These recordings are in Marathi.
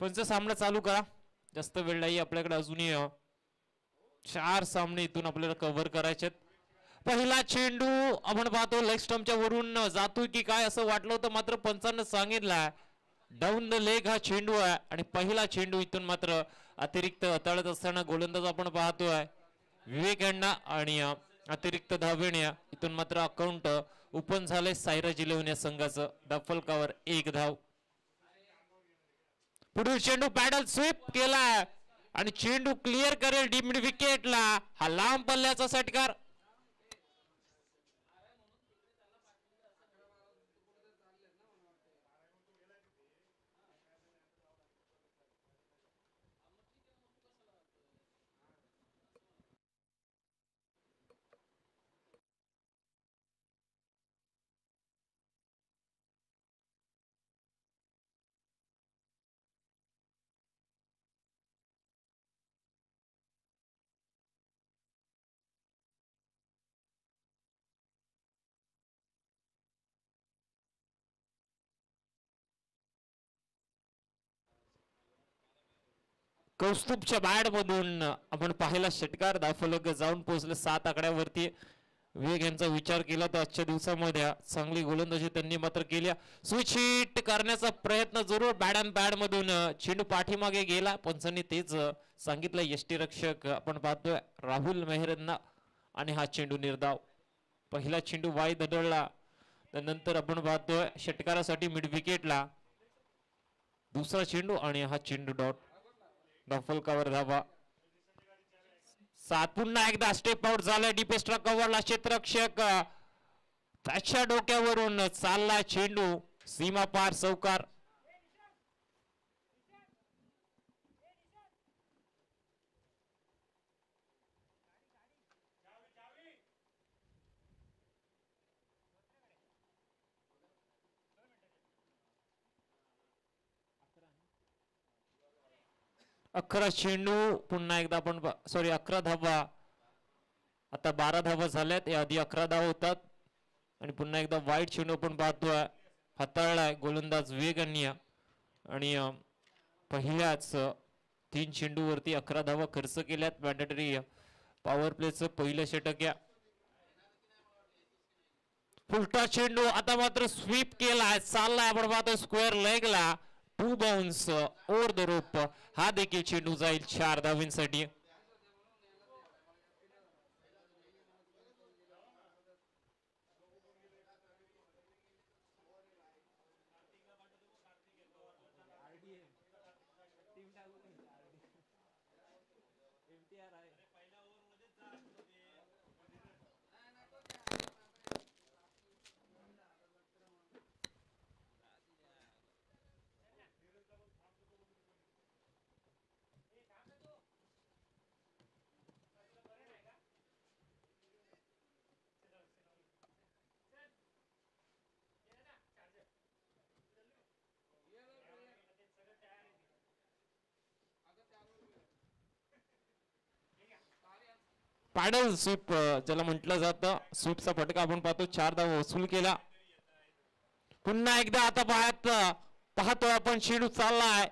पंच सामना चालू करा. जास्त वेळ नाही आपल्याकडे. अजूनही 4 सामने इथून आपल्याला कव्हर करायचे. पहिला चेंडू आपण पाहतो लेग स्टंपच्या वरून जातोय की काय असं वाटलं होतं, मात्र पंचांना सांगितलं डाऊन द लेग हा चेंडू आहे. आणि पहिला चेंडू इथून मात्र अतिरिक्त हाताळत असताना गोलंदाज आपण पाहतोय विवेक यांना. आणि अतिरिक्त धावेने इथून मात्र अकाउंट ओपन झालंय सायराज 11 या संघाचं. फलकावर 1 धाव. पुढील चेंडू पॅडल स्वीप केलाय आणि चेंडू क्लिअर करेल डीप विकेटला. हा लांब पल्ल्याचा षटकार. कौस्तुभच्या बॅट मधून आपण पाहिला षटकार दाफलक जाऊन पोहोचले 7 आकड्यावरती. वेग यांचा विचार केला तर आजच्या दिवसामध्ये चांगली गोलंदाजी त्यांनी मात्र केली. स्विच हिट करण्याचा प्रयत्न जरूर बॅट अँड बॅट मधून चेंडू पाठीमागे गेला. पंचांनी तेच सांगितलं. यष्टीरक्षक आपण पाहतोय राहुल मेहरना आणि हा चेंडू निर्धाव. पहिला चेंडू वाई धडळला. त्यानंतर आपण पाहतोय षटकारासाठी मिड विकेटला दुसरा चेंडू आणि हा चेंडू डॉट. फलकावर धावा. 7 पुन्हा एकदा स्टेप आउट झालाय. डीपेस्ट्रा कव्हरला क्षेत्ररक्षक त्याच्या डोक्यावरून चालला चेंडू सीमा पार चौकार. अकरा चेंडू पुन्हा एकदा आपण 11 धावा. आता 12 धावा झाल्यात. या आधी 11 धावा होतात. आणि पुन्हा एकदा वाईट चेंडू आपण पाहतोय हाताळलाय गोलंदाज विवेक. आणि पहिल्याच 3 चेंडूवरती 11 धावा खर्च केल्यात. मॅन्डेटरी पॉवर प्लेचं पहिलं षटक. या फुलटा चेंडू आता मात्र स्वीप केलाय. चाललाय आपण पाहतोय स्क्वेअर लेगला. 2 बाउन्स ओव्हर द रोप. हा देखील चेंडू जाईल 4 धावांसाठी. पॅडल स्वीप ज्याला म्हटलं जातं. स्वीपचा फटका आपण पाहतो. 4 धावा वसूल केला. पुन्हा एकदा आता पाहतोय आपण चेंडू चाललाय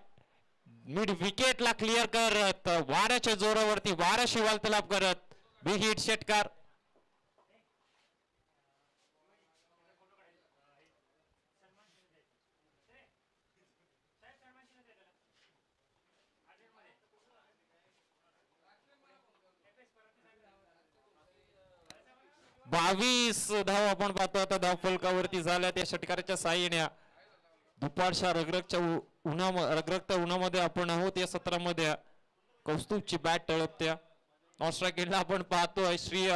मिड विकेटला क्लिअर करत वाऱ्याच्या जोरावरती वाऱ्याशी वार्तालाप करत बिग हिट षटकार. बावीस धाव आपण पाहतो आता धाव फलकावरती झाल्या त्या षटकाराच्या साह्याने. दुपारच्या रगरगत्या उन्हामध्ये आपण आहोत या सत्रामध्ये. कौस्तुभची बॅट टळपत्या. ऑस्ट्रेलियाला आपण पाहतोय श्री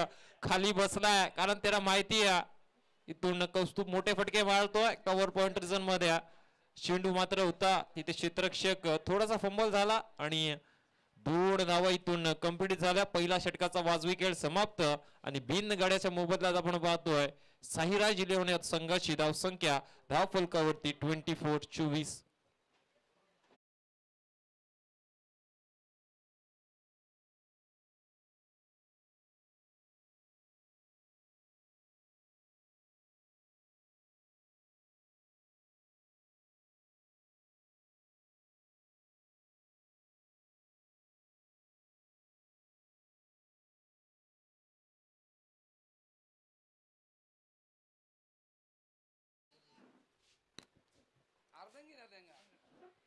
खाली बसलाय कारण त्याला माहिती आहे इथून कौस्तुभ मोठे फटके मारतोय कव्हर पॉइंट रिझन मध्ये. चेंडू मात्र होता तिथे क्षेत्ररक्षक थोडासा फंबल झाला आणि 2 धावा इथून कंप्लीट झाल्या. पहिला षटकाचा वाजवी खेळ समाप्त. आणि बिन गाड्याच्या मोबदल्यात आपण पाहतोय साहिराज 11 संघाची धावसंख्या धाव फलकावरती 24-24.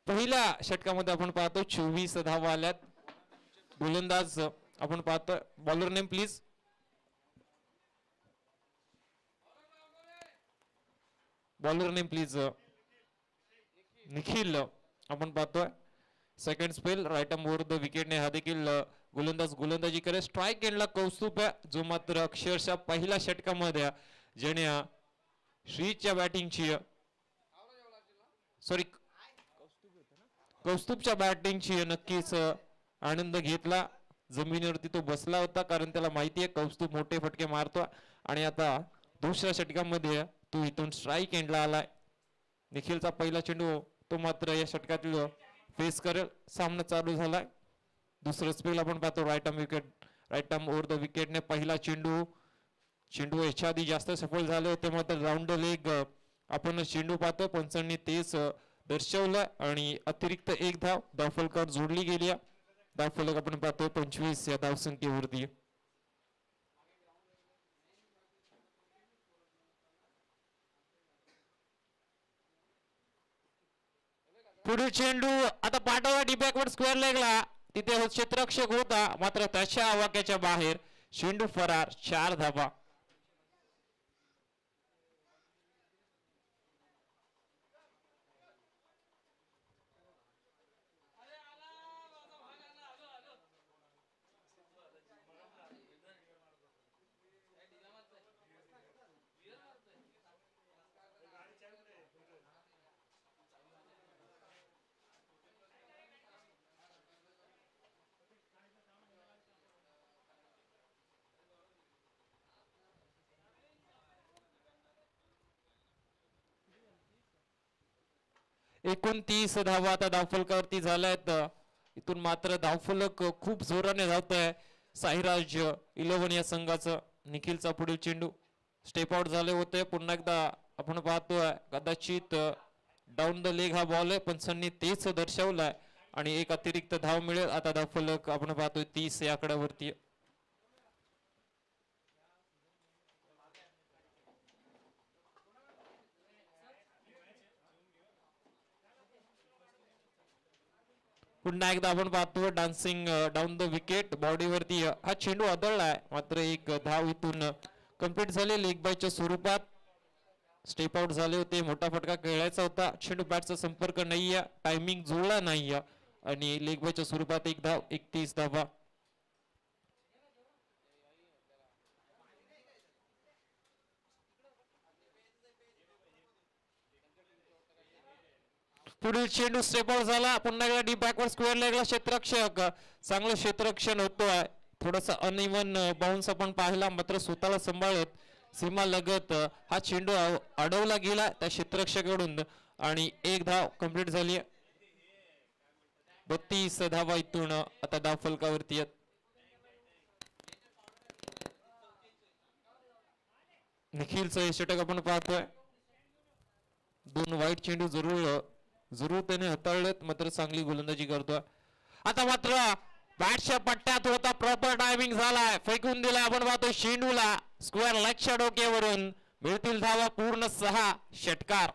पहिल्या षटकामध्ये आपण पाहतो 24 धावा आल्यात. गोलंदाज आपण पाहतो, bowler name please. Bowler name please Nikhil आपण पाहतोय. Second spell right arm over the विकेटने हा देखील गोलंदाज गोलंदाजी करे. स्ट्राईक एंडला कौस्तुभ जो मात्र अक्षरशः पहिल्या षटकामध्ये ज्याने श्रीच्या बॅटिंगची सॉरी कौस्तुभच्या बॅटिंगची नक्कीच आनंद घेतला. जमिनीवरती तो बसला होता कारण त्याला माहिती आहे कौस्तुभ मोठे फटके मारतो आणि आता दुसऱ्या षटकामध्ये तो इथून स्ट्राईक एंडला आलाय. निखिलचा पहिला चेंडू तो मात्र या षटकातील फेस करेल. सामना चालू झालाय. दुसरं स्पेल आपण पाहतो राईट आर्म ओव्हर द विकेटने पहिला चेंडू याच्या आधी जास्त सफल झाले होते मात्र राऊंड लेग आपण चेंडू पाहतो. पंचांनी तेच दर्शवलं आणि अतिरिक्त एक धावफलकावर जोडली गेली. धावफलक आपण पाहतो 25 या धावसंख्येवरती. पुढील चेंडू आता पाठवा डी बॅकवर्ड स्क्वेअर लेगला. तिथे क्षेत्ररक्षक होता मात्र त्याच्या आवाक्याच्या बाहेर. चेंडू फरार. 4 धावा. एकूण 30 धावा आता धावफलकावरती झाल्यात. इथून मात्र धावफलक खूप जोराने धावत आहे साईराज 11 या संघाचं. निखिलचा पुढील चेंडू स्टेप आउट झाले होते. पुन्हा एकदा आपण पाहतोय कदाचित डाऊन द लेग हा बॉल आहे पण सन्नी तेच दर्शवलाय आणि एक अतिरिक्त धाव मिळेल. आता धावफलक आपण पाहतोय 30 या आकड्यावरती. पुन्हा एकदा आपण पाहतो डान्सिंग डाऊन द विकेट बॉडीवरती हा चेंडू आदळलाय मात्र एक धाव इथून कंप्लीट झाले लेग बायच्या स्वरूपात. स्टेप आउट झाले होते. मोठा फटका खेळायचा होता. चेंडू बॅटचा संपर्क नाहीये. टायमिंग जुळला नाहीये आणि लेग बायच्या स्वरूपात एक धाव. 31 धावा. पुढील चेंडू स्टेप आउट झाला. पुन्हा एकदा डी बॅकवर्ड स्क्वेअर लेगला क्षेत्ररक्षक. चांगलं क्षेत्ररक्षण होतोय. थोडासा अनइव्हन बाउन्स आपण पाहिला मात्र स्वतःला सांभाळत सीमा लगत हा चेंडू अडवला गेला त्या क्षेत्ररक्षकाकडून आणि एक धाव कंप्लीट झाली. 32 धावा इथून आता धाव फलकावरती आहेत. निखिलचं हे षटक आपण पाहतोय. 2 वाईट चेंडू जरूर त्याने हाताळलेत मात्र चांगली गोलंदाजी करतोय. आता मात्र बॅटच्या पट्ट्यात होता. प्रॉपर टायमिंग झालाय. फेकून दिलाय आपण पाहतो चेंडूला स्क्वेअर लेगच्या डोक्यावरून. मिळतील धावा पूर्ण 6. षटकार.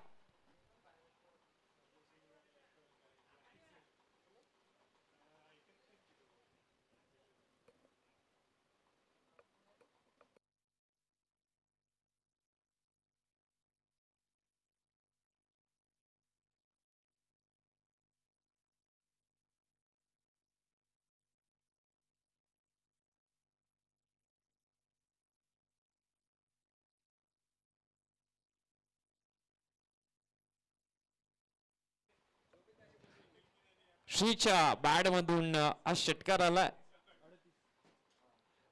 श्रीच्या बॅट मधून हा षटकार आलाय.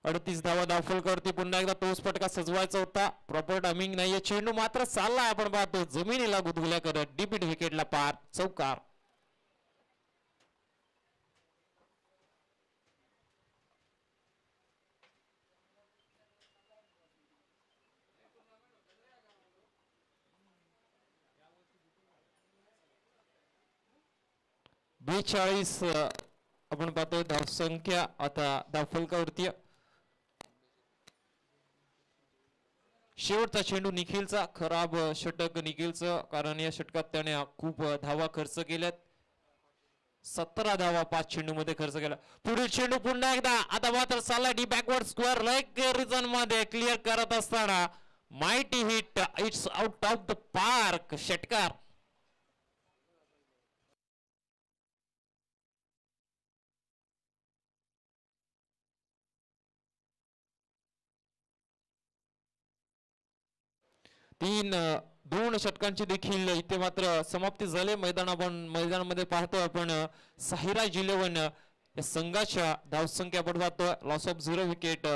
38 धावा धावफलकावरती. पुन्हा एकदा तोच फटका सजवायचा होता. प्रॉपर टायमिंग नाहीये. चेंडू मात्र चाललाय आपण पाहतो जमिनीला गुदगुल्या करत. डीप विकेटला पार. चौकार. बेचाळीस आपण पाहतोय धावसंख्या आता धावफलकावरती. शेवटचा चेंडू निखिलचा. खराब षटक निखिलचं कारण या षटकात त्याने खूप धावा खर्च केल्यात. 17 धावा 5 चेंडू मध्ये खर्च केला. पुढील चेंडू पुन्हा एकदा आता मात्र चालला the backward square leg region मध्ये क्लिअर करत असताना mighty hit it's out of the park. षटकार. दोन षटकांची देखील इथे मात्र समाप्ती झाली. मैदानामध्ये पाहतो आपण साहिराज 11 या संघाच्या धावसंख्या आपण पाहतो. लॉस ऑफ 0 विकेट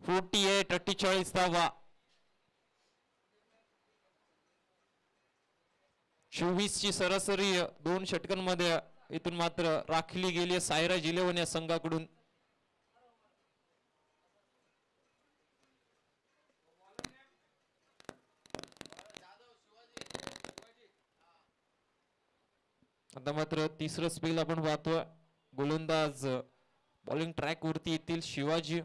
48 धावा. 24 ची सरासरी दोन षटकांमध्ये इथून मात्र राखली गेली साहिराज 11 या संघाकडून. आता मात्र तिसरं स्पेल आपण पाहतोय. गोलंदाज बॉलिंग ट्रॅक वरती येतील शिवाजी.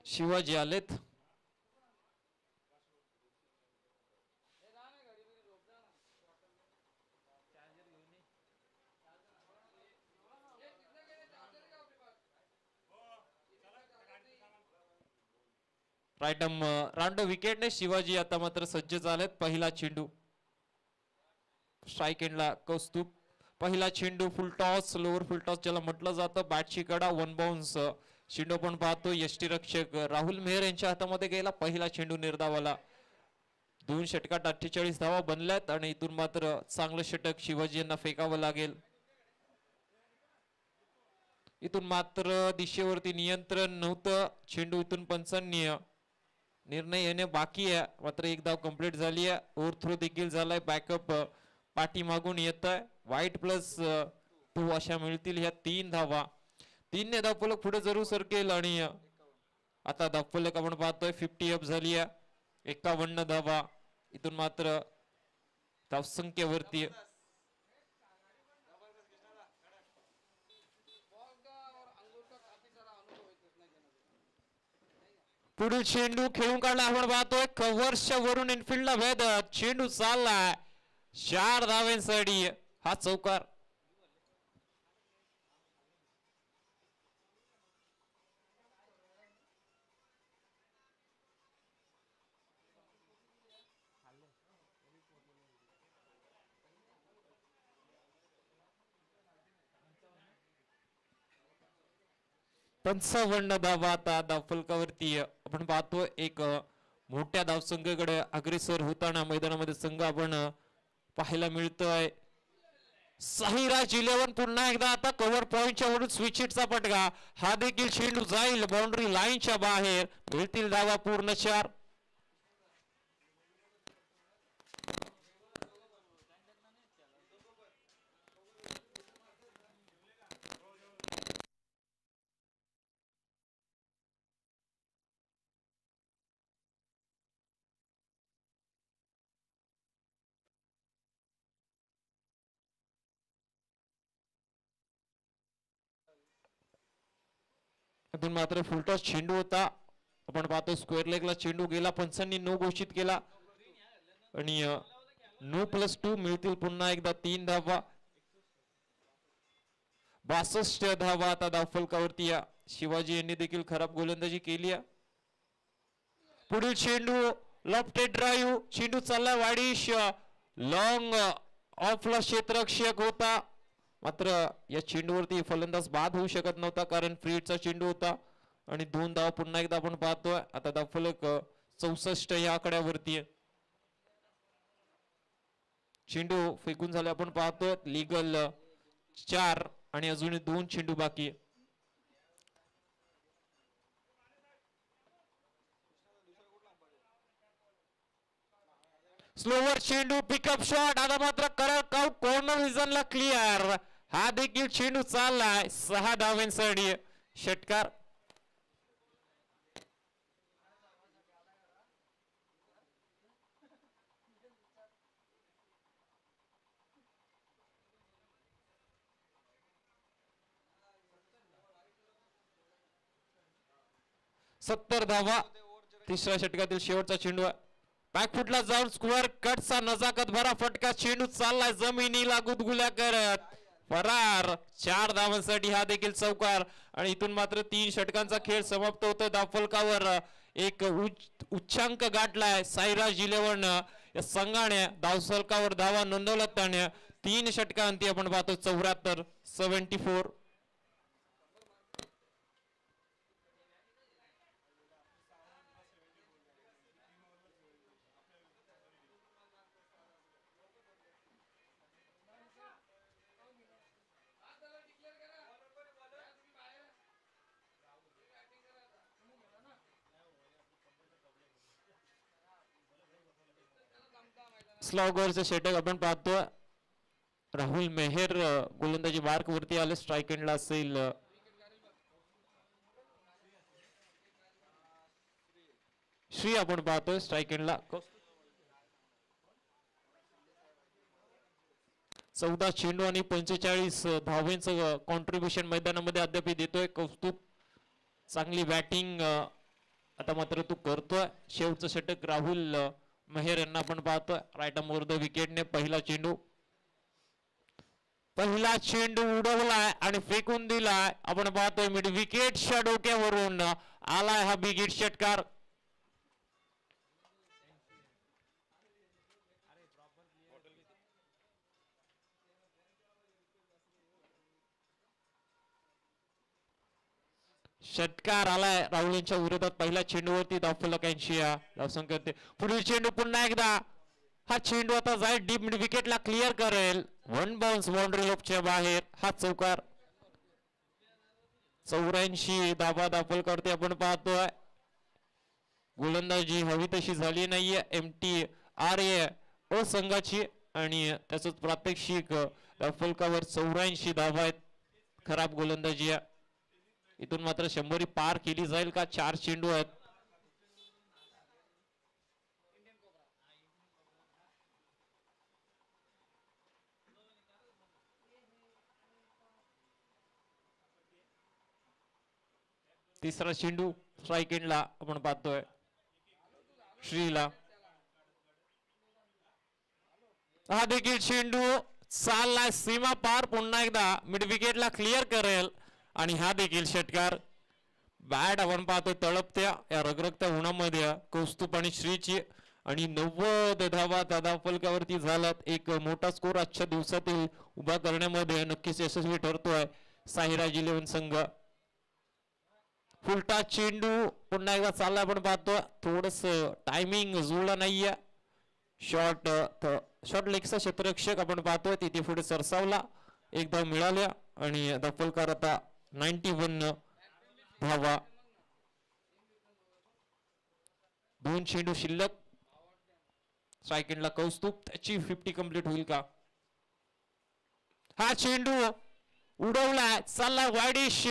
शिवाजी आलेत. राईट राऊंड विकेटने शिवाजी आता मात्र सज्ज झालेत. पहिला चेंडू स्ट्राईक एंडला कौस्तुभ. पहिला चेंडू फुल टॉस लोअर फुल टॉस ज्याला म्हटलं जातं. बॅटची कडा 1 बाउन्स. चेंडू पण पाहतो यष्टीरक्षक राहुल मेहर यांच्या हातामध्ये गेला. पहिला चेंडू निर्धावाला. 2 षटकात 48 धावा बनल्यात आणि इथून मात्र चांगलं षटक शिवाजी यांना फेकावं लागेल. इथून मात्र दिशेवरती नियंत्रण नव्हतं. चेंडू इथून पंचांनी निर्णय येणे बाकी आहे. मात्र एक धाव कंप्लीट झाली आहे. ओव्हर थ्रो देखील झालाय. बॅकअप पाठी मागून येत आहे. वाईट +2 अशा मिळतील ह्या 3 धावा. 3 ने धावफलक पुढे जरूर सरकेल आणि आता धावफलक आपण पाहतोय 50 अप झाली आहे. 51 धावा इथून मात्र धावसंख्येवरती. पुढील चेंडू खेळून काढला आपण पाहतोय. कव्हर्सच्या वरून इनफिल्डला भेद. चेंडू चाललाय 4 धावांसाठी. हा चौकार. पंचावन्न धावा आता धावफलकावरती आपण पाहतो. एक मोठ्या धावसंख्येकडे अग्रेसर होताना मैदानामध्ये संघ आपण पाहायला मिळतोय. साहिराज 11 पुन्हा एकदा आता कव्हर पॉइंटच्या वरून स्विच हिटचा पटका. हा देखील चेंडू जाईल बाउंड्री लाईनच्या बाहेर. मिळतील धावा पूर्ण 4. इथून मात्र फुलटॉस चेंडू होता. आपण पाहतो स्क्वेअर लेगला चेंडू गेला. पंचांनी नो घोषित केला आणि नो +2 मिळतील पुन्हा एकदा 3 धावा. 62 धावा आता धावफलकावरती या. शिवाजी यांनी देखील खराब गोलंदाजी केली आहे. पुढील चेंडू लेफ्ट ड्राईव्ह. चेंडू चालला वाडीश. लॉंग ऑफला क्षेत्ररक्षक होता. मात्र या चेंडूवरती फलंदाज बाद होऊ शकत नव्हता कारण फ्री हिटचा चेंडू होता. आणि 2 धावा पुन्हा एकदा आपण पाहतोय. आता धावफलक 64 या आकड्यावरती आहे. चेंडू फेकून झाले आपण पाहतोय. लीगल 4 आणि अजून 2 चेंडू बाकी आहे. स्लोवर चेंडू पिकअप शॉट. आता मात्र करेक्ट आउट कॉर्नर रिजनला क्लिअर. हा देखील चेंडू चाललाय 6 धावांसाठी. षटकार. 70 धावा. तिसऱ्या षटकातील शेवटचा चेंडू बॅकफुटला जाऊन स्क्वेअर कटचा नजाकत भरा फटका. चेंडू चाललाय जमिनीला गुदगुल्या करत फरार. 4 धावांसाठी हा देखील चौकार. आणि इथून मात्र 3 षटकांचा खेळ समाप्त होतो. धावफलकावर एक उच्चांक गाठलाय साईराज 11 या संघाने. धावफलकावर धावा नोंदवल्यात त्याने. 3 षटकांती आपण पाहतो 74 74. स्लॉगरचं षटक आपण पाहतो. राहुल मेहर गोलंदाजी मार्क वरती आले. स्ट्राईक एंडला असेल श्री. आपण पाहतोय स्ट्राईक एंडला 14 चेंडू आणि 45 धावांचं कॉन्ट्रीब्युशन मैदानामध्ये अद्याप देतोय कौस्तुभ. चांगली बॅटिंग आता मात्र तू करतोय. शेवटचं षटक राहुल मेहर यांना आपण पाहतोय. राईट आर्म ओव्हर द विकेटने पहिला चेंडू उडवलाय आणि फेकून दिलाय. आपण पाहतोय मिड विकेटच्या डोक्यावरून आलाय हा बिग हिट षटकार. षटकार आलाय राहुल यांच्या विरोधात. पहिल्या चेंडूवरती धावफलकांची धावसंख्या होते. पुढील चेंडू पुन्हा एकदा. हा चेंडू आता जाईल डीप मिड विकेटला क्लिअर करेल. 1 बाउन्स बाउंड्री लोपच्या बाहेर. हा चौकार. 84 धावा धावफलकावरती आपण पाहतोय. गोलंदाजी हवी तशी झाली नाहीये MTRA संघाची. आणि त्याच प्रात्यक्षिक धावफलकावर 84 धावा आहेत. खराब गोलंदाजी आहे. इथून मात्र 100 पार केली जाईल का? 4 चेंडू आहेत. तिसरा चेंडू स्ट्राईक एंडला आपण पाहतोय श्रीला. हा देखील चेंडू चाललाय सीमा पार. पुन्हा एकदा मिड विकेटला क्लिअर करेल. आणि हा देखील षटकार. बॅट आपण पाहतोय तळपत्या या रगरगत्या उन्हामध्ये कौस्तुभ आणि श्रीची. आणि 90 धावा धावफलकावरती झालात. एक मोठा स्कोर आजच्या दिवसातील उभा करण्यामध्ये नक्कीच यशस्वी ठरतोय साईराज 11 संघ. फुलटा चेंडू पुन्हा एकदा चालला आपण पाहतो. थोडस टायमिंग जुळला नाहीये. शॉर्ट लेगचा क्षेत्ररक्षक आपण पाहतोय तिथे पुढे सरसावला. एक धाव मिळाल्या आणि धावफलकार आता 91 धावा. 2 चेंडू शिल्लक. स्ट्राईक एंडला कौस्तुभ. त्याची 50 कंप्लीट होईल का? हा चेंडू उडवलाय. चालला वाईडिश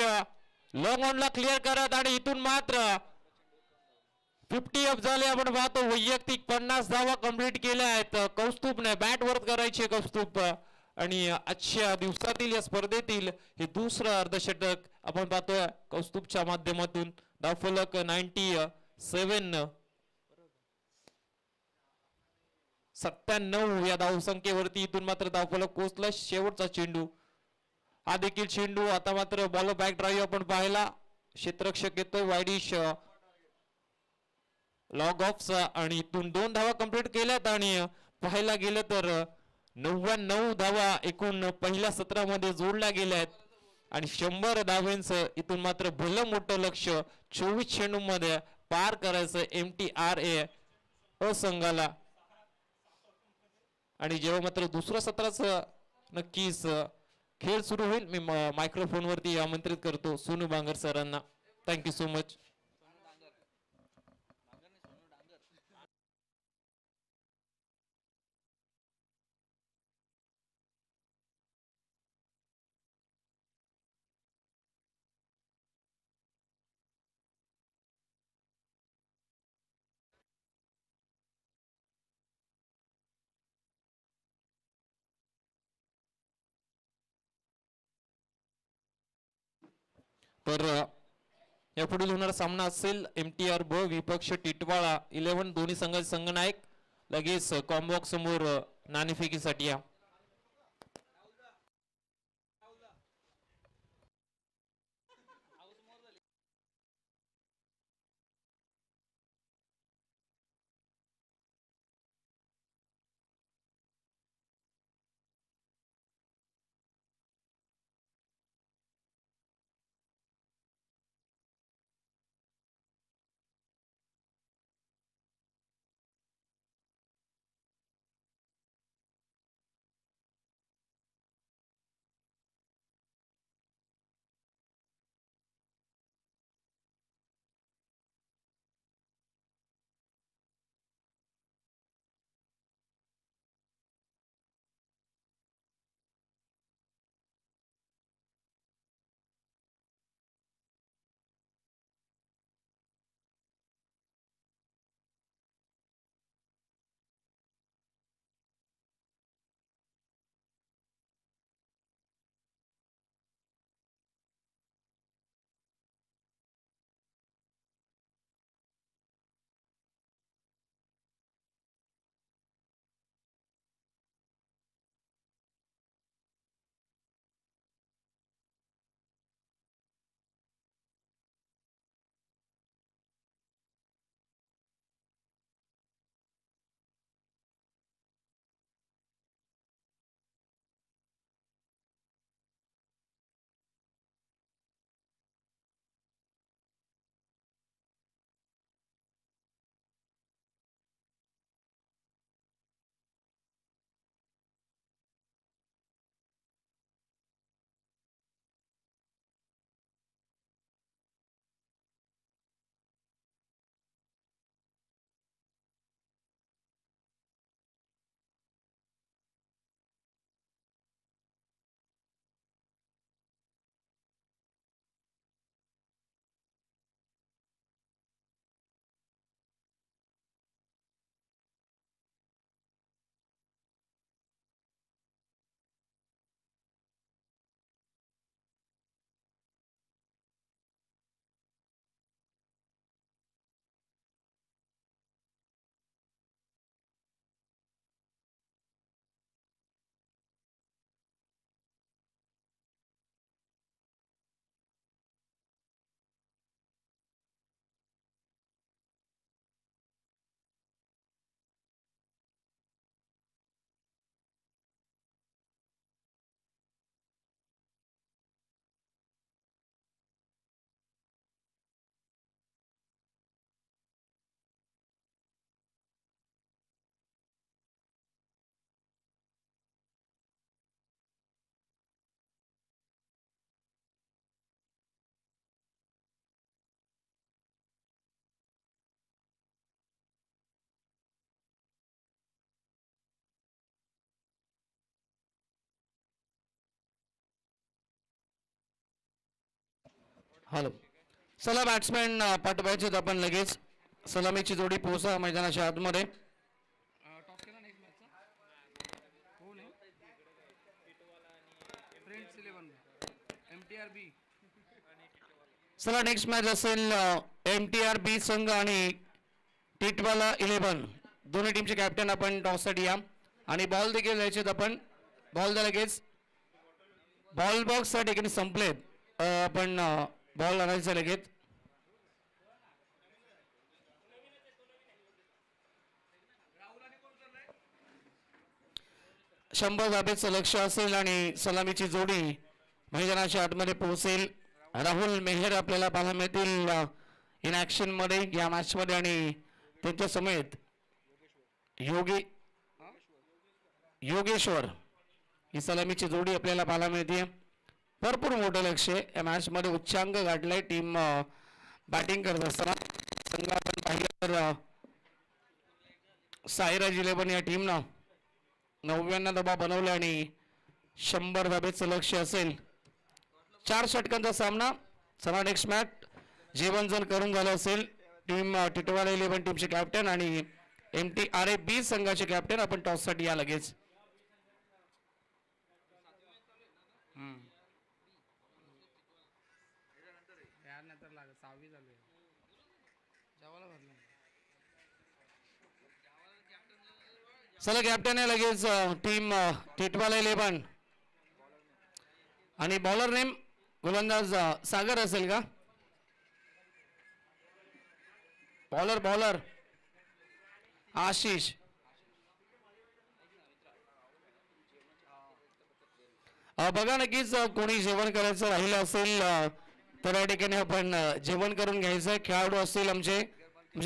लॉंग ऑनला क्लिअर करत. आणि इथून मात्र 50 अप झाले. आपण पाहतो वैयक्तिक 50 धावा कंप्लीट केल्या आहेत कौस्तुभने. बॅट वर्क करायचे कौस्तुभ. आणि आजच्या दिवसातील या स्पर्धेतील हे दुसरं अर्धशतक आपण पाहतोय कौस्तुभच्या माध्यमातून. धावफलक 97. 97 या धावसंख्येवरती इथून मात्र धावफलक पोहोचला. शेवटचा चेंडू. हा देखील चेंडू आता मात्र बॉल बॅक ड्राईव्ह आपण पाहिला. क्षेत्ररक्षक येतोय वाईडिश लॉग ऑफ. आणि इथून 2 धावा कंप्लीट केल्यात. आणि पाहायला गेलं तर 99 धावा एकूण पहिल्या सत्रामध्ये जोडल्या गेल्या आहेत. आणि 100 धावांचं इथून मात्र भलं मोठं लक्ष 24 चेंडूमध्ये पार करायचं MTRA संघाला. आणि जेव्हा मात्र दुसऱ्या सत्राचं नक्कीच खेळ सुरू होईल मी मायक्रोफोन वरती आमंत्रित करतो सोनू बांगर सरांना. Thank you so much. तर यापुढील होणारा सामना असेल MTR ब विपक्ष टिटवाळा 11 दोन्ही संघाचे संघनायक लगेच कॉम्बॉक्स समोर नाणेफेकीसाठी या. हॅलो, चला बॅट्समॅन पाठवायचे आपण लगेच. सलामीची जोडी पोहोचा मैदानाच्या आतमध्ये. चला नेक्स्ट मॅच असेल MTR B संघ आणि टिटवाला 11 दोन्ही टीमचे कॅप्टन आपण टॉससाठी या आणि बॉल देखील द्यायचे आपण. बॉल द्या लगेच. बॉल बॉक्स च्या ठिकाणी संपलेत. आपण बॉल आणायचं लगेच. शंभर धाब्याचं लक्ष असेल आणि सलामीची जोडी मैदानाच्या आतमध्ये पोहोचेल. राहुल मेहर आपल्याला पाहायला मिळतील इन ऍक्शन मध्ये या मॅच मध्ये आणि त्यांच्या समेत योगेश्वर ही सलामीची जोडी आपल्याला पाहायला मिळते. भरपूर मोठं लक्ष या मॅच मध्ये उच्चांक गाठलाय टीम बॅटिंग करत असताना. संघ आपण पाहिलं तर साईराज 11 या टीमनं 99 धाबा बनवल्या आणि 100 धाब्याचं लक्ष असेल. 4 षटकांचा सामना. चला नेक्स्ट मॅच जेवण जर करून झालं असेल टीम टिटवाळा 11 टीमचे कॅप्टन आणि MTR B संघाचे कॅप्टन आपण टॉससाठी या लगेच. चला कॅप्टन आहे लगेच टीम टिटवाला 11 आणि बॉलर नेम गोलंदाज सागर असेल का बॉलर आशिष बघा नक्कीच कोणी जेवण करायचं राहिलं असेल तर या ठिकाणी आपण जेवण करून घ्यायचं खेळाडू असतील आमचे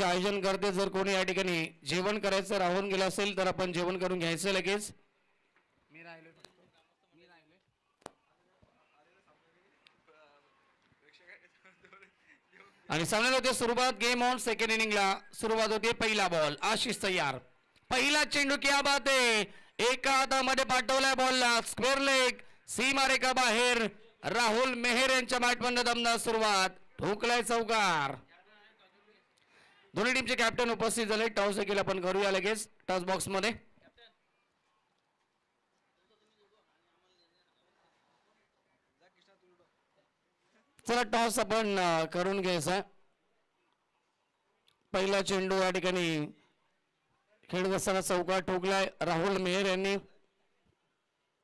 आयोजन करते जर कोणी या ठिकाणी जेवण करायचं राहून गेलं असेल तर आपण जेवण करून घ्यायचं लगेच आणि सामन्याला होते सुरुवात गेम ऑन सेकंड इनिंगला सुरुवात होते पहिला बॉल आशिष तयार पहिला चेंडू क्या बात आहे एका हातामध्ये पाठवलाय बॉलला स्क्वेअर लेग सीमा रेखा बाहेर राहुल मेहर यांच्या बॅटमधून दमदार सुरुवात ठोकलाय चौकार दोन्ही टीमचे कॅप्टन उपस्थित झाले टॉस देखील आपण करूया लगेच टॉस बॉक्स मध्ये चला टॉस आपण करून घ्यायचा पहिला चेंडू या ठिकाणी खेळत असताना चौकार ठोकलाय राहुल मेहर यांनी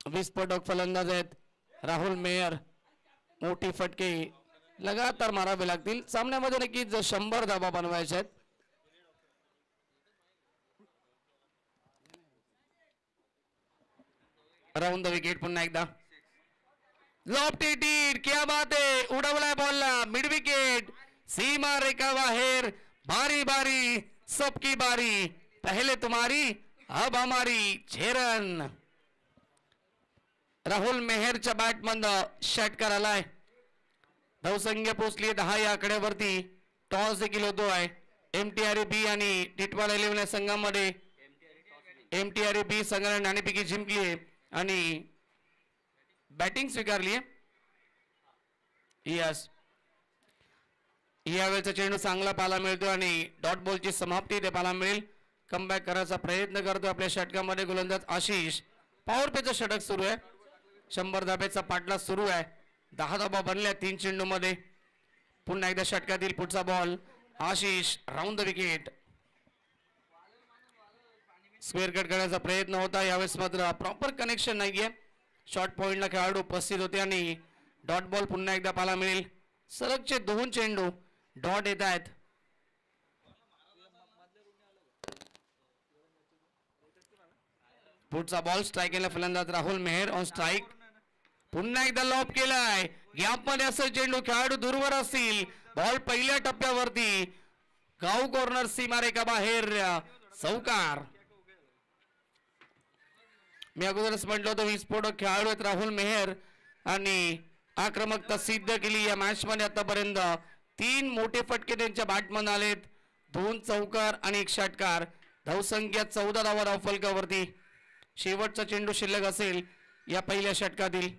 20 पटक फलंदाज आहेत राहुल मेहर मोठी फटके लगातार मारावे लागतील सामन्यामध्ये नक्कीच 100 धावा बनवायचे आहेत राऊंड द विकेट पुन्हा एकदा लॉफ्टेड क्या बात है उडवलाय बॉलला मिड विकेट सीमा रेखा बाहेर बारी बारी सबकी बारी पहले तुम्हारी अब हमारी झेरन राहुल मेहरच्या बॅटमधनं षटकार आलाय धावसंख्या पोहोचली 10 या आकड्यावरती टॉस देखील होतोय एमटीआर बी आणि टिटवाला 11 संघामध्ये एमटीआर बी संघाने नाणेफेकी जिंकली आणि बॅटिंग स्वीकारली यस यावेळेचा चेंडू चांगला पाहायला मिळतो आणि डॉट बॉलची समाप्ती ते पाहायला मिळेल कमबॅक करायचा प्रयत्न करतो आपल्या षटकामध्ये गोलंदाज आशिष पॉवर प्लेचं षटक सुरू आहे 100 धाब्याचा पाठला सुरू आहे 10 धाबा बनल्या 3 चेंडू मध्ये पुन्हा एकदा षटकातील पुढचा ball Ashish round the wicket square cut करण्याचा प्रयत्न होता यावेळेस मात्र प्रॉपर कनेक्शन नाहीये शॉर्ट पॉइंटला खेळाडू उपस्थित होते आणि डॉट बॉल पुन्हा एकदा पाहायला मिळेल सलगचे 2 चेंडू डॉट येत आहेत पुढचा बॉल स्ट्राईक केला फलंदाज राहुल मेहर ऑन स्ट्राईक पुन्हा एकदा लॉब केलाय गॅप मध्ये असेल चेंडू खेळाडू दूरवर असतील बॉल पहिल्या टप्प्यावरती गाव कॉर्नर सीमारेखा बाहेर चौकार मी अगोदरच म्हटलं होतं विस्फोटक खेळाडू आहेत राहुल मेहर आणि आक्रमकता सिद्ध केली या मॅच मध्ये आतापर्यंत 3 मोठे फटके त्यांच्या बॅटमन आलेत 2 चौकार आणि 1 षटकार धावसंख्या 14 धावा धावफलकावरती शेवटचा चेंडू शिल्लक असेल या पहिल्या षटकातील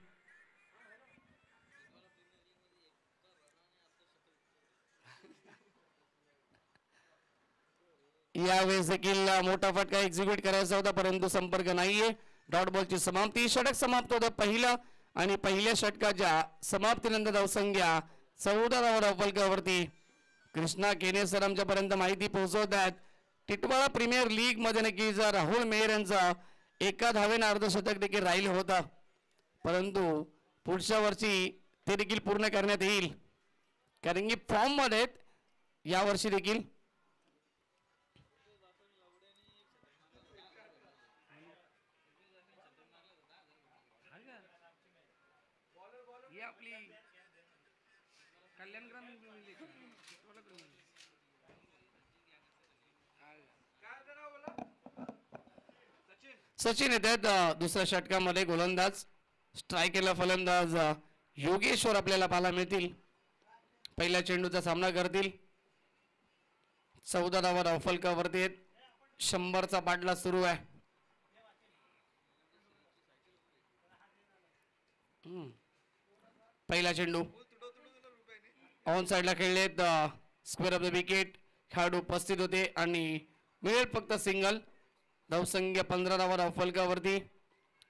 यावेळेस देखील मोठा फटका एक्झिक्यूट करायचा होता परंतु संपर्क नाहीये डॉट बॉलची समाप्ती षटक समाप्त होतं पहिलं आणि पहिल्या षटकाच्या समाप्तीनंतर धावसंख्या 14 धावा धावफलकावरती कृष्णा केने सर आमच्यापर्यंत माहिती पोहोचवत आहेत टिटवाळा प्रीमियर लीग मध्ये नक्कीच राहुल मेहर यांचा एका धावेनं अर्धशतक देखील राहिलं होता परंतु पुढच्या वर्षी ते देखील पूर्ण करण्यात येईल कारण की फॉर्म मध्ये या वर्षी देखील सचिन येतात दुसऱ्या षटकामध्ये गोलंदाज स्ट्राईक केला फलंदाज योगेश्वर आपल्याला पाहायला मिळतील पहिल्या चेंडूचा सामना करतील 14 धावा धावफलकावरती 100चा पाठला सुरू आहे पहिला चेंडू ऑन साइडला खेळलेत स्क्वेअर ऑफ द विकेट खेळाडू उपस्थित होते आणि मिळेल फक्त सिंगल धावसंख्या 15 धावा धावफलकावरती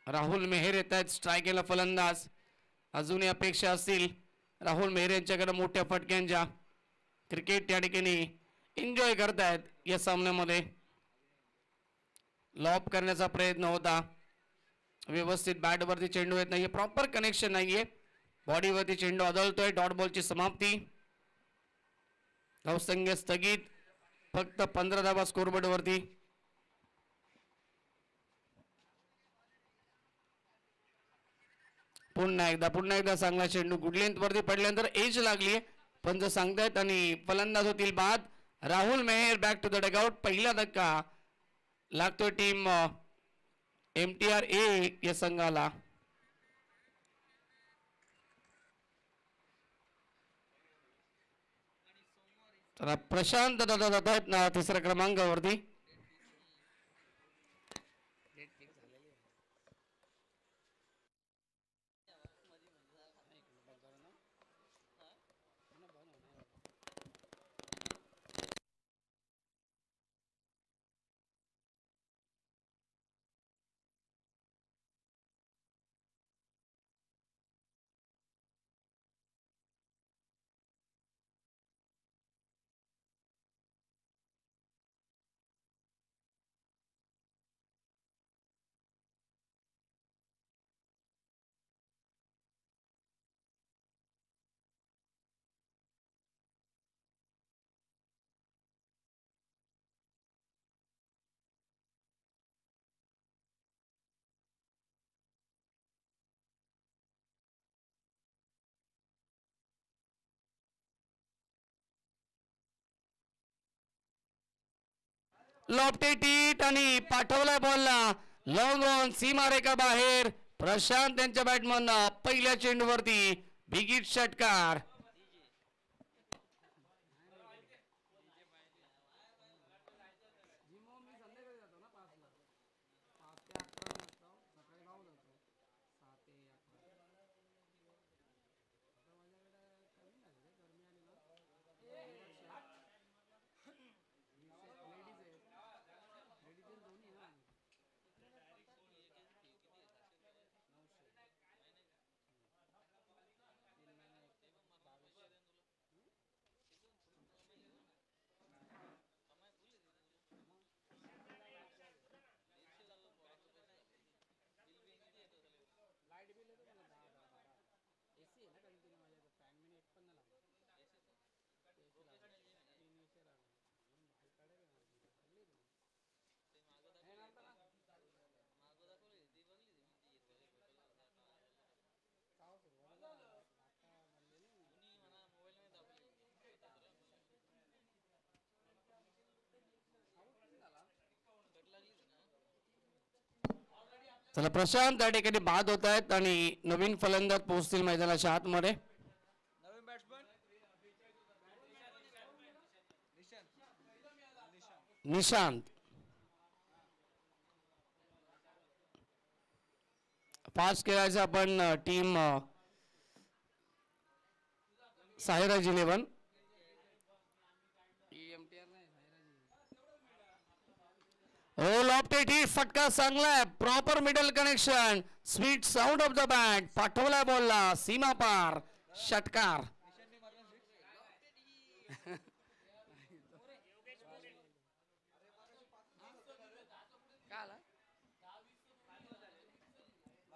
राहुल मेहर येत आहेत स्ट्राईक केला फलंदाज अजूनही अपेक्षा असतील राहुल मेहर यांच्याकडे मोठ्या फटक्यांच्या क्रिकेट या ठिकाणी एन्जॉय करतायत या सामन्यामध्ये. लॉब करण्याचा प्रयत्न होता, व्यवस्थित बॅटवरती चेंडू येत नाहीये, प्रॉपर कनेक्शन नाहीये, बॉडीवरती चेंडू आदळतोय. डॉट बॉलची समाप्ती. धावसंख्या स्थगित, फक्त 15 धावा स्कोरबोर्ड वरती. पुन्हा एकदा चांगला चेंडू गुड लेंथ वरती पडल्यानंतर एज लागली, पंच सांगतायत आणि फलंदाज होतील बाद. Rahul Meher back to the dugout. पहिला धक्का लागतोय टीम MTR ए या संघाला. तर प्रशांत दादा जात आहेत ना तिसऱ्या क्रमांकावरती. लॉफ्टेड हिट आणि पाठवलाय बॉलला लॉंग ऑन सीमारेखा बाहेर. प्रशांत त्यांच्या बॅटमन पहिल्या चेंडूवरती बिगिट षटकार. चला प्रशांत त्या ठिकाणी बाद होत आहेत आणि नवीन फलंदाज पोहोचतील मैदानाच्या आतमध्ये. निशांत. फास्ट खेळायचं आपण टीम सायराज 11. लॉफ्टेड हिट, फटका चांगलाय, proper middle connection, sweet sound of the bat. पाठवलाय बॉलला सीमा पार, षटकार.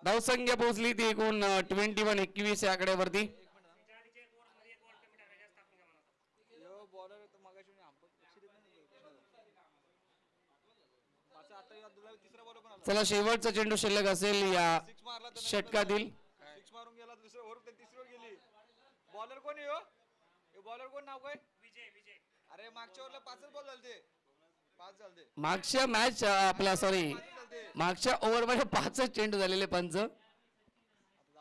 धावसंख्या पोहोचली ती एकूण 21-21 या आकड्यावरती. चला शेवटचा चेंडू शिल्लक असेल या षटकातील. बॉलर कोण आहे हो? बॉलर कोण नाव काय? अरे मागच्या ओव्हरला 5 बॉल झालते. 5 झालते. मागच्या मॅच आपला सॉरी मागच्या ओव्हर मध्ये 5 चेंडू झालेले पंच. जाऊ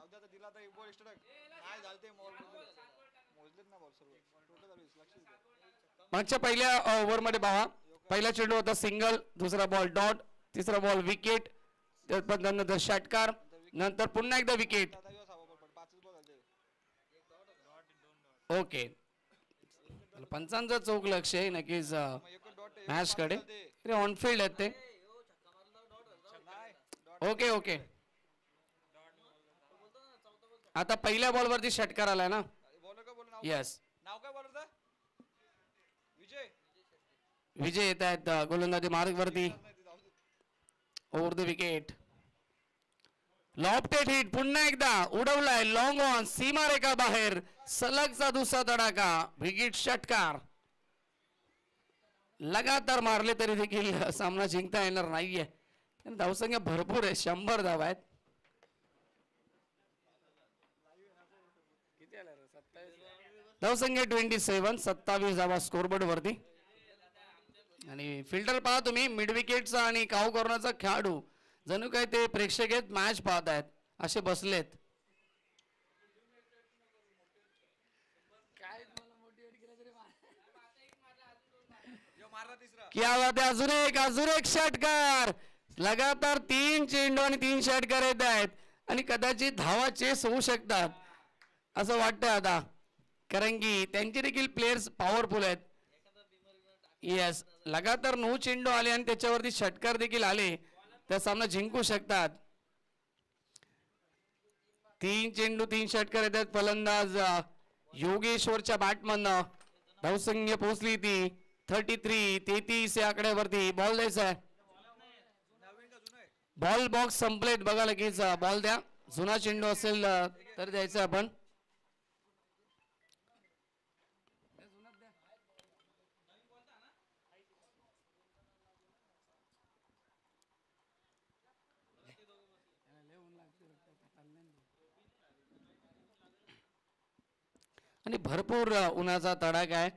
दे आता, दिला तर एक बॉल एक्स्ट्रा काय झालते मोजलेत ना बॉल सर्व टोटल झाले. लक्ष द्या. मागच्या पहिल्या ओव्हर मध्ये पहा, पहिला चेंडू होता सिंगल, दुसरा बॉल डॉट, तिसरा बॉल विकेट, त्यानंतर षटकार, नंतर पुन्हा एकदा विकेट. ओके, पंचांचं चौक लक्ष आहे नक्कीच मॅच कडे. ऑनफिल्ड आहेत ते. ओके ओके, आता पहिल्या बॉल वरती षटकार आलाय ना. येस, नाव काय बॉलरचं? विजय विजय येत आहेत गोलंदाजी मार्गवरती. Over the wicket. Lofted hit पुन्हा एकदा उडवलाय लॉंग ऑन सीमारेखा बाहेर. सलगचा दुसरा तडाखा. विकेट षटकार. लगातार मारले तरी देखील सामना जिंकता येणार नाहीये. धावसंख्या भरपूर आहे. 100 धावा आहेत. धावसंख्या 27. 27 धावा स्कोरबोर्ड वरती. आणि फिल्टर पहा तुम्ही. मिड विकेटचा आणि काऊ कॉर्नरचा खेळाडू जणू काय ते प्रेक्षक आहेत मॅच पाहत आहेत असे बसलेत. क्या बात आहे. अजून एक षटकार. लगातार 3 चेंडू आणि 3 षटकार येत आहेत आणि कदाचित धावा चेस होऊ शकतात असं वाटतंय आता, कारण की त्यांचे देखील प्लेयर्स पॉवरफुल आहेत. येस, लगातार 9 चेंडू आले आणि त्याच्यावरती षटकार देखील आले तर सामना जिंकू शकतात. 3 चेंडू 3 षटकार येतात. फलंदाज योगेश्वरच्या बॅटमधनं धावसंख्या पोहोचली ती 33 या आकड्यावरती. बॉल द्यायचा आहे. बॉल बॉक्स संपलेत बघा लगेच. बॉल द्या. जुना चेंडू असेल तर द्यायचं आपण. आणि भरपूर उन्हाचा तडाखा आहे.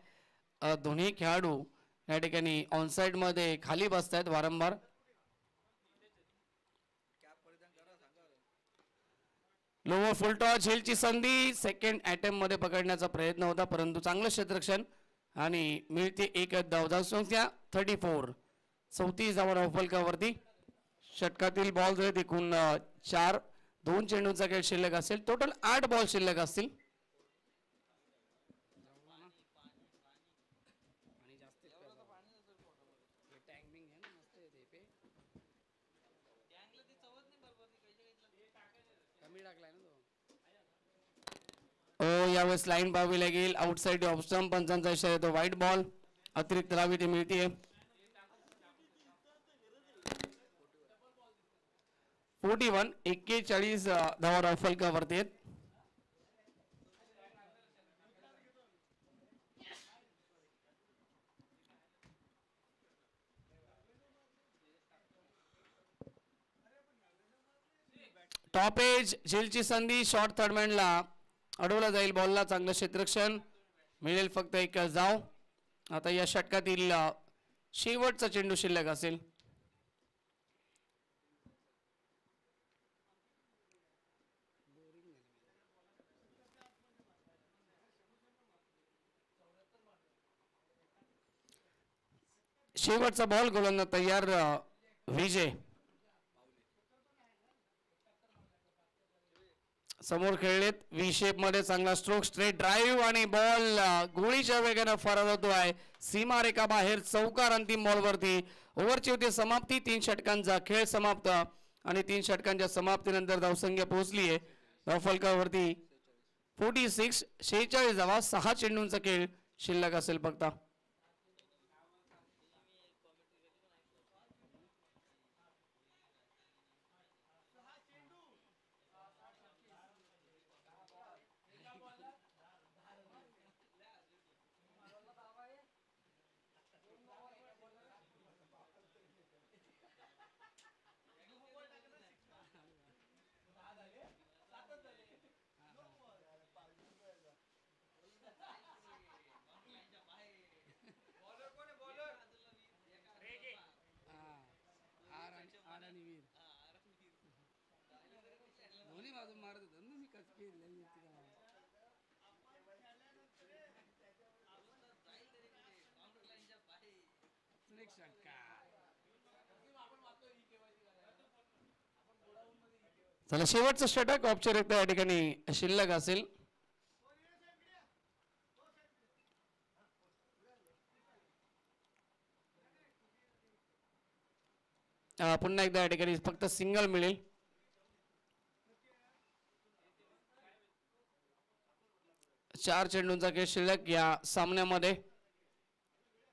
दोन्ही खेळाडू या ठिकाणी ऑनसाइड मध्ये खाली बसतायत वारंवार. लोवर फुलटॉस झेलची संधी. सेकंड अटेम्प्ट मध्ये पकडण्याचा प्रयत्न होता परंतु चांगलं क्षेत्ररक्षण आणि मिळते एक धावसंख्या 34. 34 धावा धावफलकावरती. षटकातील बॉल जर एकूण 4. 2 चेंडूंचा खेळ शिल्लक असेल. टोटल 8 बॉल शिल्लक असतील. यावेळेस लाईन पाहावी लागेल. Outside off stump. पंचांचा इशारा येतो व्हाईट बॉल. अतिरिक्त धाव ती मिळते. 41. 41 धावा धावफलकावरती आहेत. टॉप एज झेलची संधी. शॉर्ट थर्डमॅनला अडवला जाईल. बॉलला चांगलं क्षेत्ररक्षण मिळेल. फक्त एक जाव. आता या षटकातील शेवटचा चेंडू शिल्लक असेल. शेवटचा बॉल. गोलंदाज तयार. विजय समोर खेळलेत. व्ही शेप मध्ये चांगला स्ट्रोक. स्ट्रेट ड्राईव्ह आणि बॉल गोळीच्या वेगाने फरार होतो आहे सीमारेखा बाहेर. चौकार अंतिम बॉलवरती. ओव्हरची होती समाप्ती. 3 षटकांचा खेळ समाप्त आणि 3 षटकांच्या समाप्तीनंतर धावसंख्या पोहोचली आहे धावफलकावरती 46. 46 धावा. 6 चेंडूंचा खेळ शिल्लक असेल फक्त. चला शेवटचं षटक औपचारिकता या ठिकाणी शिल्लक असेल. पुन्हा एकदा या ठिकाणी फक्त सिंगल मिळेल. चार चेंडूंचा खेळ शिल्लक या सामन्यामध्ये.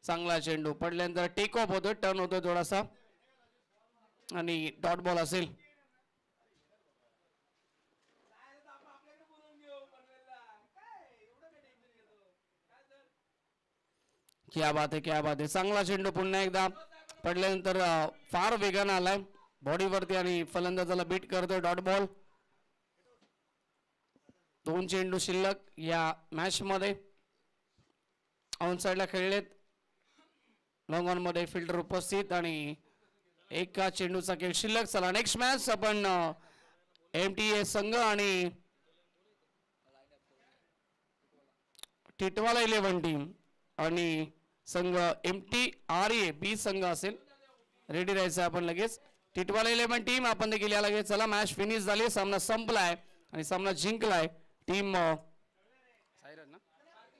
चांगला चेंडू पडल्यानंतर टेक ऑफ होतो, टर्न होतो थोडासा आणि डॉट बॉल असेल. क्या बात आहे, क्या बात आहे. चांगला चेंडू पुन्हा एकदा पडल्यानंतर फार वेगानं आलाय बॉडीवरती आणि फलंदाजाला बीट करतोय. Dot ball. 2 चेंडू शिल्लक या मॅच मध्ये. ऑन साइडला खेळलेत. लॉंग ऑन मध्ये फिल्डर उपस्थित आणि एका चेंडूचा खेळ शिल्लक. चला नेक्स्ट मॅच आपण MTA संघ आणि टिटवाला 11 टीम आणि संघ MTRA बी संघ असेल. रेडी राहायचं आपण लगेच. टिटवाला 11 टीम आपण देखील या लगेच. चला मॅच फिनिश झाली, सामना संपलाय आणि सामना जिंकलाय टीम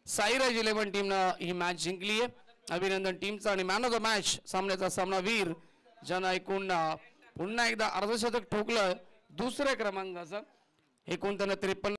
साईराज 11 टीमनं ही मॅच जिंकली आहे. अभिनंदन टीमचं. आणि मॅन ऑफ द मॅच सामन्याचा सामनावीर ज्यानं एकूण पुन्हा एकदा अर्धशतक ठोकलं दुसऱ्या क्रमांकाचं. एकूण त्यानं 53